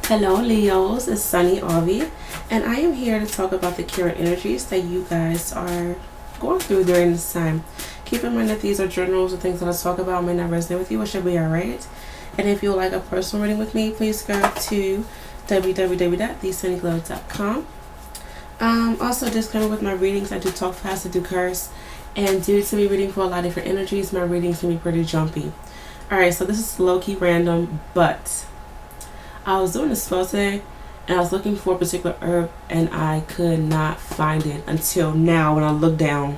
Hello, Leos. It's Sunny Avi, and I am here to talk about the current energies that you guys are going through during this time. Keep in mind that these are journals or things that I talk about may not resonate with you. It should be alright. And if you would like a personal reading with me, please go to www.thesunnyglow.com. Also, disclaimer with my readings, I do talk fast, I do curse, and due to me reading for a lot of different energies, my readings can be pretty jumpy. Alright, so this is low-key random, but I was doing a spell today and I was looking for a particular herb and I could not find it until now when I look down.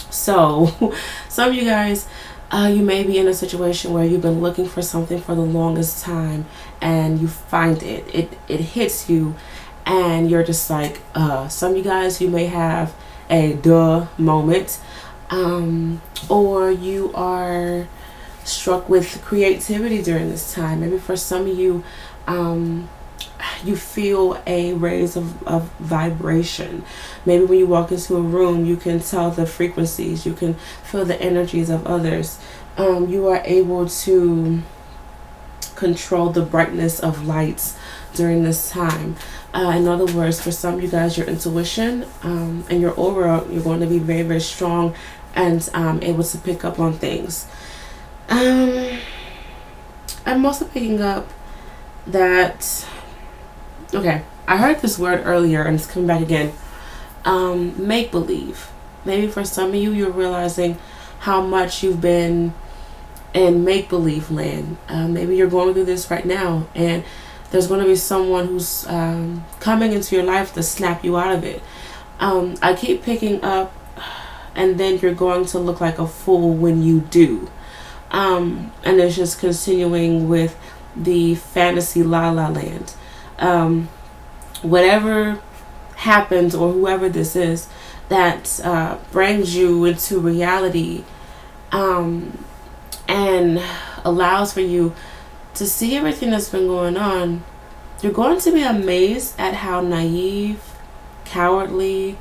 So some of you guys, you may be in a situation where you've been looking for something for the longest time and you find it hits you and you're just like, some of you guys, you may have a duh moment, or you are struck with creativity during this time. Maybe for some of you, you feel a raise of vibration. Maybe when you walk into a room, you can tell the frequencies, you can feel the energies of others. You are able to control the brightness of lights during this time. In other words, for some of you guys, your intuition and your aura, you're going to be very, very strong and able to pick up on things. I'm also picking up that, okay, I heard this word earlier and it's coming back again. Make believe. Maybe for some of you, you're realizing how much you've been in make believe land. Maybe you're going through this right now and there's going to be someone who's coming into your life to snap you out of it. I keep picking up, and then you're going to look like a fool when you do. And it's just continuing with the fantasy la la land. Whatever happens, or whoever this is that brings you into reality, and allows for you to see everything that's been going on, you're going to be amazed at how naive, cowardly,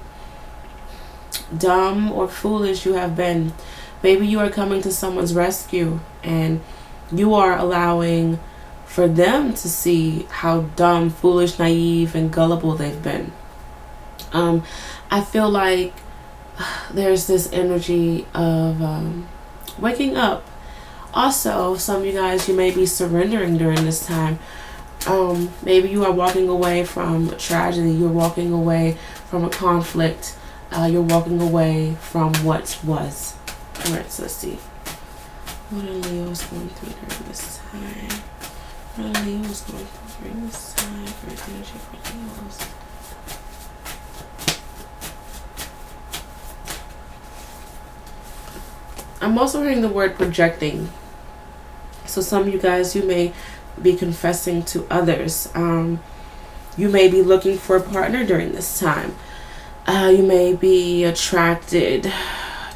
dumb, or foolish you have been. Maybe you are coming to someone's rescue and you are allowing for them to see how dumb, foolish, naive, and gullible they've been. I feel like there's this energy of waking up. Also, some of you guys, you may be surrendering during this time. Maybe you are walking away from a tragedy. You're walking away from a conflict. You're walking away from what was. Alright, so let's see. What are Leos going through during this time? What are Leos going through during this time? Great energy for Leos. I'm also hearing the word projecting. So some of you guys, you may be confessing to others. You may be looking for a partner during this time. You may be attracted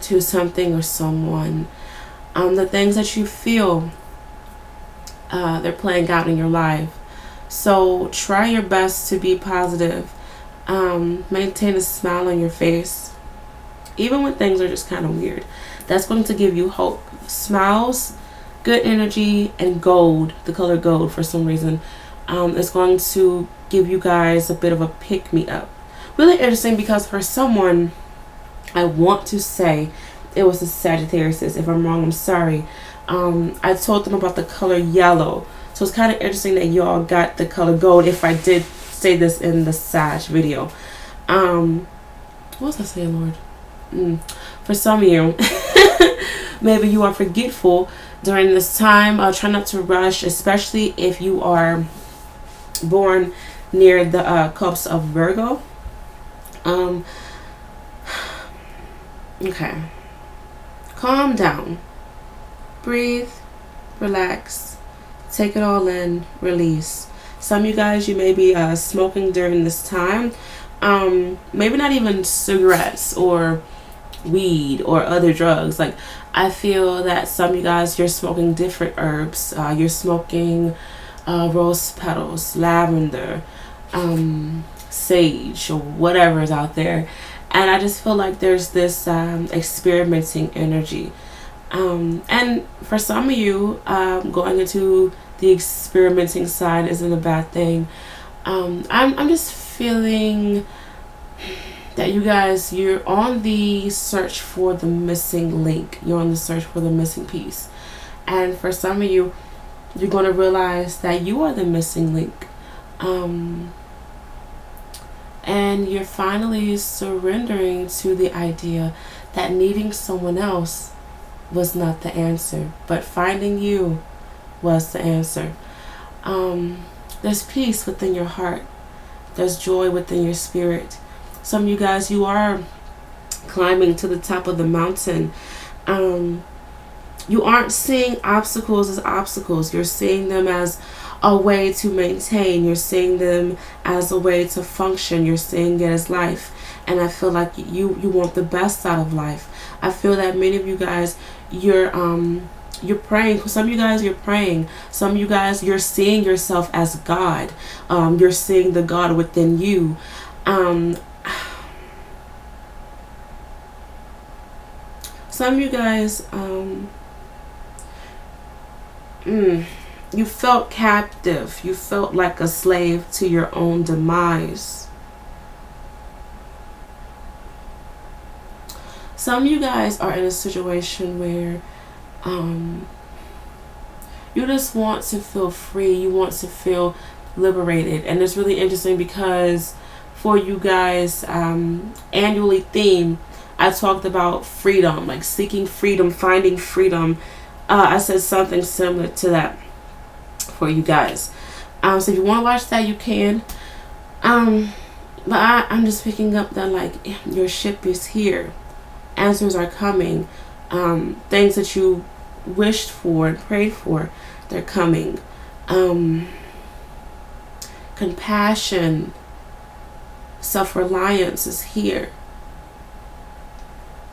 to something or someone. The things that you feel, they're playing out in your life. So try your best to be positive. Maintain a smile on your face, even when things are just kind of weird. That's going to give you hope. Smiles, good energy, and gold, the color gold for some reason, is going to give you guys a bit of a pick-me-up. Really interesting, because for someone, I want to say it was a Sagittarius. If I'm wrong, I'm sorry. I told them about the color yellow. So it's kind of interesting that y'all got the color gold, if I did say this in the Sag video. What was I saying, Lord? For some of you, maybe you are forgetful during this time. Try not to rush, especially if you are born near the cups of Virgo. Okay. Calm down. Breathe. Relax. Take it all in. Release. Some of you guys, you may be smoking during this time. Maybe not even cigarettes or weed or other drugs. Like, I feel that some of you guys, you're smoking different herbs. You're smoking rose petals, lavender, sage, or whatever is out there. And I just feel like there's this experimenting energy. And for some of you, going into the experimenting side isn't a bad thing. I'm just feeling that you guys, you're on the search for the missing link. You're on the search for the missing piece. And for some of you, you're going to realize that you are the missing link. And you're finally surrendering to the idea that needing someone else was not the answer, but finding you was the answer. There's peace within your heart. There's joy within your spirit. Some of you guys, you are climbing to the top of the mountain. You aren't seeing obstacles as obstacles. You're seeing them as a way to maintain. You're seeing them as a way to function. You're seeing it as life. And I feel like you want the best out of life. I feel that many of you guys, you're praying. Some of you guys, you're praying. Some of you guys, you're seeing yourself as God. You're seeing the God within you. Some of you guys, you felt captive. You felt like a slave to your own demise. Some of you guys are in a situation where you just want to feel free. You want to feel liberated. And it's really interesting because for you guys, annually theme, I talked about freedom, like seeking freedom, finding freedom. I said something similar to that for you guys. So if you want to watch that, you can. But I'm just picking up that like your ship is here. Answers are coming. Things that you wished for and prayed for, they're coming. Compassion, self-reliance is here.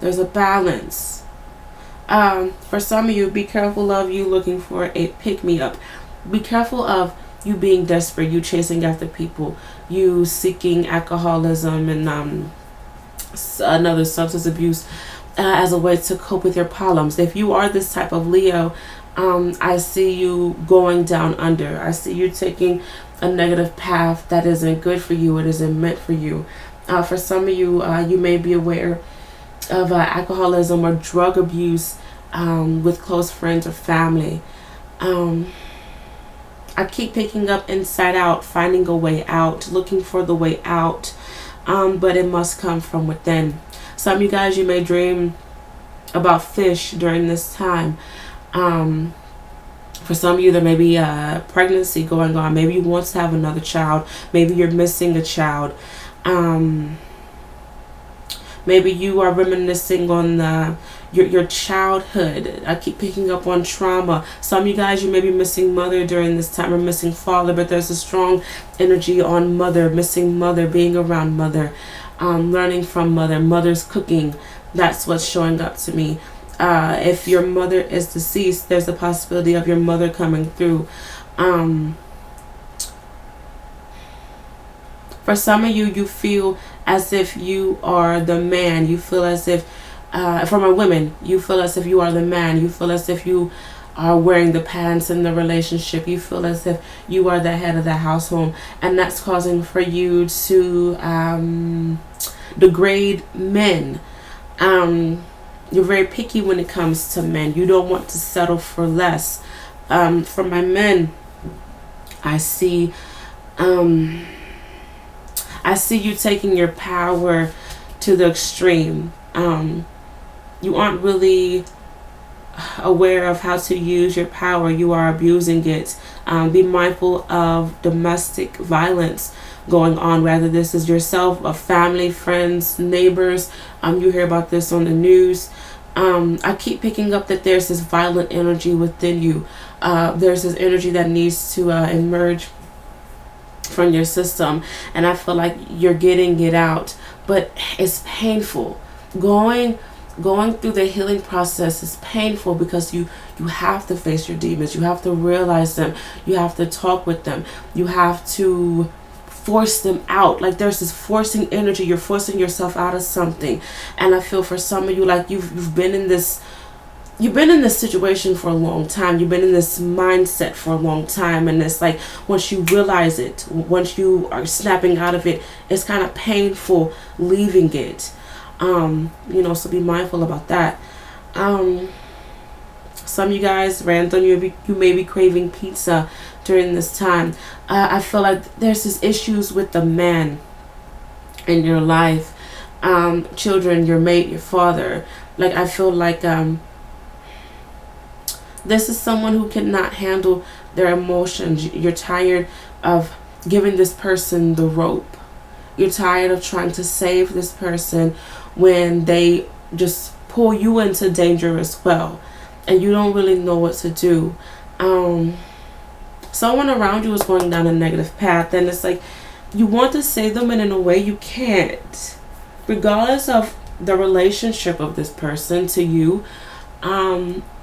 There's a balance. For some of you, be careful of you looking for a pick-me-up. Be careful of you being desperate, you chasing after people, you seeking alcoholism and another substance abuse as a way to cope with your problems. If you are this type of Leo, I see you going down under. I see you taking a negative path that isn't good for you. It isn't meant for you. For some of you, you may be aware of alcoholism or drug abuse with close friends or family. I keep picking up inside out, finding a way out, looking for the way out, but it must come from within. Some of you guys, you may dream about fish during this time. For some of you, there may be a pregnancy going on. Maybe you want to have another child. Maybe you're missing a child. Maybe you are reminiscing on your childhood. I keep picking up on trauma. Some of you guys, you may be missing mother during this time or missing father, but there's a strong energy on mother, missing mother, being around mother, learning from mother, mother's cooking. That's what's showing up to me. If your mother is deceased, there's a possibility of your mother coming through. For some of you, you feel as if you are the man. You feel as if, for my women, you feel as if you are the man. You feel as if you are wearing the pants in the relationship. You feel as if you are the head of the household. And that's causing for you to degrade men. You're very picky when it comes to men. You don't want to settle for less. For my men, I see you taking your power to the extreme. You aren't really aware of how to use your power. You are abusing it. Be mindful of domestic violence going on, whether this is yourself, a family, friends, neighbors. You hear about this on the news. I keep picking up that there's this violent energy within you. There's this energy that needs to emerge from your system, and I feel like you're getting it out, but it's painful. Going through the healing process is painful because you have to face your demons. You have to realize them. You have to talk with them. You have to force them out. Like there's this forcing energy. You're forcing yourself out of something. And I feel for some of you, like you've been in this you've been in this situation for a long time. You've been in this mindset for a long time. And it's like, once you realize it, once you are snapping out of it, it's kind of painful leaving it. So be mindful about that. Some of you guys, random, you may be craving pizza during this time. I feel like there's this issues with the man in your life. Children, your mate, your father. Like, I feel like this is someone who cannot handle their emotions. You're tired of giving this person the rope. You're tired of trying to save this person when they just pull you into danger as well. And you don't really know what to do. Someone around you is going down a negative path. And it's like, you want to save them, and in a way you can't. Regardless of the relationship of this person to you,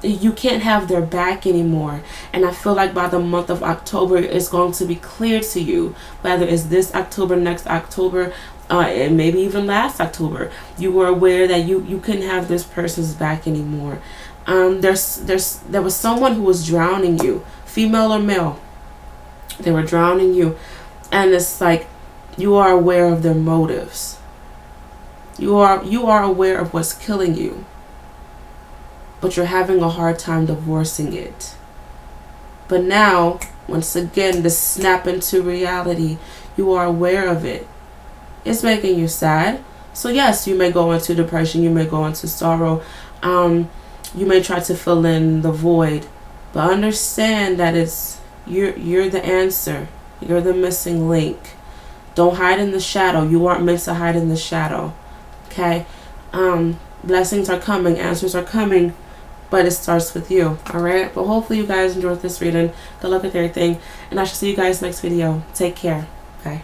you can't have their back anymore. And I feel like by the month of October, it's going to be clear to you, whether it's this October, next October, and maybe even last October, you were aware that you couldn't have this person's back anymore. There was someone who was drowning you, female or male. They were drowning you, and it's like, you are aware of their motives. You are aware of what's killing you, but you're having a hard time divorcing it. But now, once again, the snap into reality, you are aware of it. It's making you sad. So yes, you may go into depression, you may go into sorrow, you may try to fill in the void, but understand that you're the answer. You're the missing link. Don't hide in the shadow. You aren't meant to hide in the shadow. Okay? Blessings are coming, answers are coming, but it starts with you. Alright? But hopefully you guys enjoyed this reading. Good luck with everything, and I shall see you guys next video. Take care. Bye.